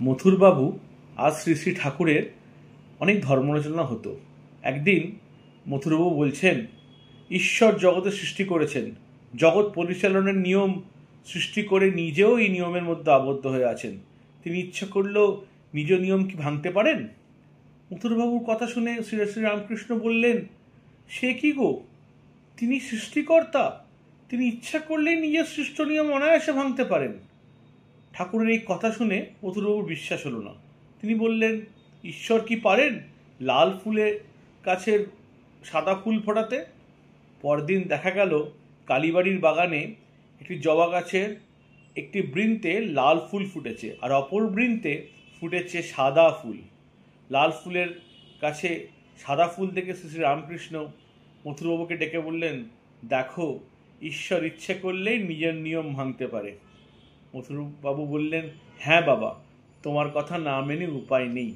মথুরবাবু আজ শ্রী শ্রী ঠাকুরের অনেক ধর্মালোচনা হতো। একদিন মথুরবাবু বলছেন, ঈশ্বর জগতের সৃষ্টি করেছেন, জগৎ পরিচালনার নিয়ম সৃষ্টি করে নিজেও এই নিয়মের মধ্যে আবদ্ধ হয়ে আছেন। তিনি ইচ্ছা করলেও নিজ নিয়ম কি ভাঙতে পারেন? মথুরবাবুর কথা শুনে শ্রী শ্রী রামকৃষ্ণ বললেন, সে কি গো, তিনি সৃষ্টিকর্তা, তিনি ইচ্ছা করলেই নিজের সৃষ্ট নিয়ম অনায়াসে ভাঙতে পারেন। ঠাকুরের এই কথা শুনে মথুরবাবুর বিশ্বাস হলো না। তিনি বললেন, ঈশ্বর কি পারেন লাল ফুলের গাছের সাদা ফুল ফোটাতে? পরদিন দেখা গেল কালীবাড়ির বাগানে একটি জবা গাছের একটি বৃন্তে লাল ফুল ফুটেছে, আর অপর বৃন্তে ফুটেছে সাদা ফুল। লাল ফুলের কাছে সাদা ফুল দেখে শ্রী শ্রী রামকৃষ্ণ মথুরবাবুকে ডেকে বললেন, দেখো, ঈশ্বর ইচ্ছে করলেই নিজের নিয়ম ভাঙতে পারে। মথুরবাবু বললেন, হ্যাঁ বাবা, তোমার কথা না মেনে উপায় নেই।